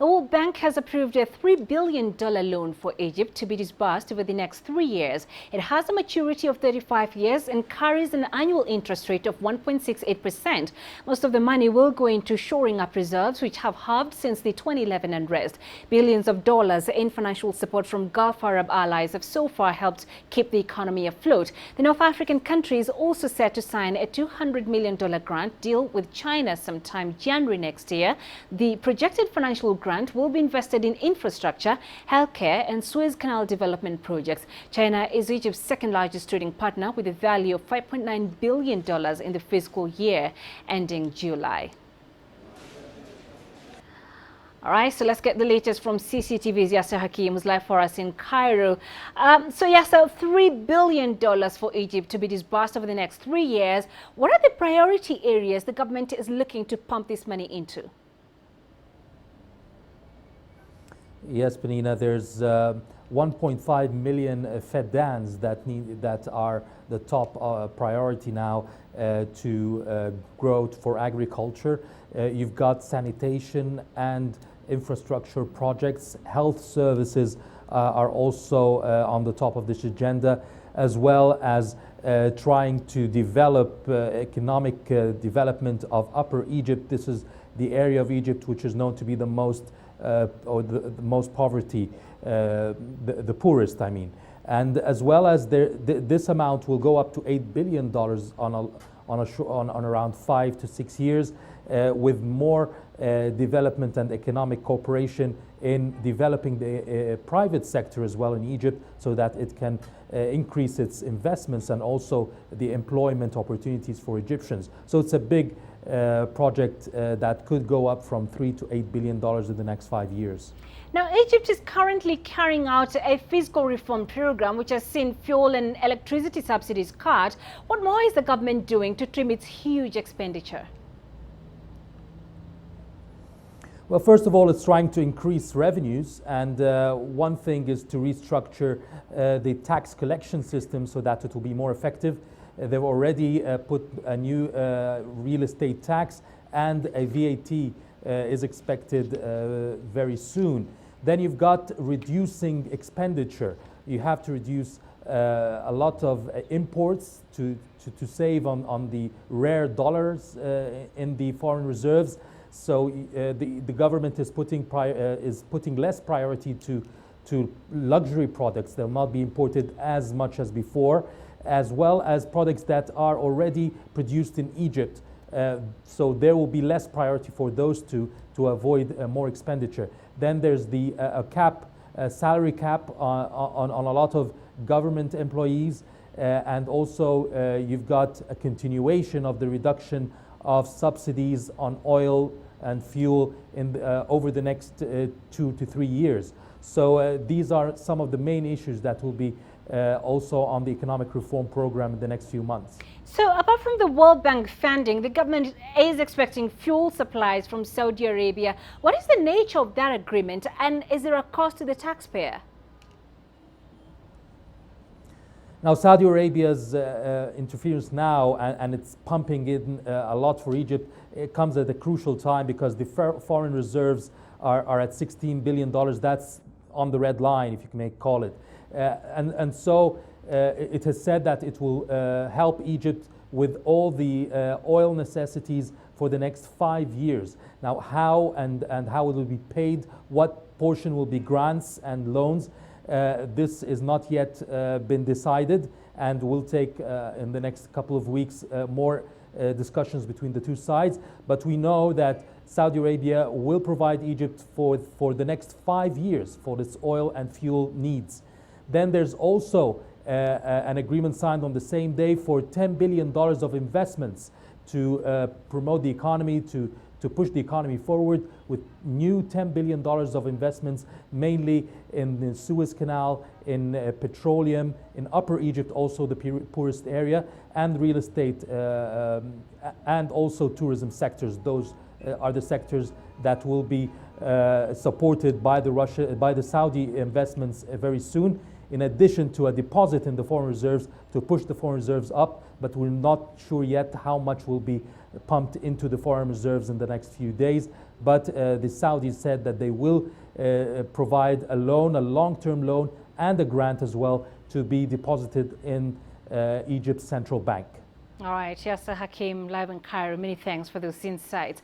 The World Bank has approved a $3 billion loan for Egypt to be disbursed over the next 3 years. It has a maturity of 35 years and carries an annual interest rate of 1.68%. Most of the money will go into shoring up reserves, which have halved since the 2011 unrest. Billions of dollars in financial support from Gulf Arab allies have so far helped keep the economy afloat. The North African country is also set to sign a $200 million grant deal with China sometime January next year. The projected financial grant will be invested in infrastructure, healthcare and Suez Canal development projects. China is Egypt's second largest trading partner with a value of $5.9 billion in the fiscal year ending July. All right, so let's get the latest from CCTV's Yasser Hakim, who's live for us in Cairo. So Yasser, $3 billion for Egypt to be disbursed over the next 3 years. What are the priority areas the government is looking to pump this money into? Yes, Penina, there's 1.5 million feddans that are the top priority now to growth for agriculture. You've got sanitation and infrastructure projects. Health services are also on the top of this agenda, as well as trying to develop economic development of Upper Egypt. This is the area of Egypt which is known to be the most or the most poverty, the poorest, I mean. And as well as this amount will go up to $8 billion on around 5 to 6 years, with more development and economic cooperation in developing the private sector as well in Egypt, so that it can increase its investments and also the employment opportunities for Egyptians. So it's a big project that could go up from $3 to $8 billion in the next 5 years. Now, Egypt is currently carrying out a fiscal reform program which has seen fuel and electricity subsidies cut. What more is the government doing to trim its huge expenditure? Well, first of all, it's trying to increase revenues, and one thing is to restructure the tax collection system so that it will be more effective. They've already put a new real estate tax, and a VAT is expected very soon. Then you've got reducing expenditure. You have to reduce a lot of imports to save on the rare dollars in the foreign reserves. So the government is putting less priority to luxury products. They'll not be imported as much as before, as well as products that are already produced in Egypt. So there will be less priority for those to avoid more expenditure. Then there's the salary cap on a lot of government employees, and also you've got a continuation of the reduction of subsidies on oil and fuel over the next 2 to 3 years. So these are some of the main issues that will be also on the economic reform program in the next few months. So apart from the World Bank funding, the government is expecting fuel supplies from Saudi Arabia. What is the nature of that agreement, and is there a cost to the taxpayer? Now, Saudi Arabia's interference now, and it's pumping in a lot for Egypt, it comes at a crucial time because the foreign reserves are at $16 billion. That's on the red line, if you may call it. And so it has said that it will help Egypt with all the oil necessities for the next 5 years. Now, how and how it will be paid, what portion will be grants and loans, this is not yet been decided, and will take in the next couple of weeks more discussions between the two sides. But we know that Saudi Arabia will provide Egypt for the next 5 years for its oil and fuel needs. Then there's also an agreement signed on the same day for $10 billion of investments to promote the economy, to push the economy forward, with new $10 billion of investments, mainly in the Suez Canal, in petroleum, in Upper Egypt, also the poorest area, and real estate, and also tourism sectors. Those are the sectors that will be supported by the Saudi investments very soon, in addition to a deposit in the foreign reserves to push the foreign reserves up, but we're not sure yet how much will be pumped into the foreign reserves in the next few days. but the Saudis said that they will provide a loan, a long-term loan, and a grant as well to be deposited in Egypt's central bank. All right, Yasser Hakim, live in Cairo. Many thanks for those insights.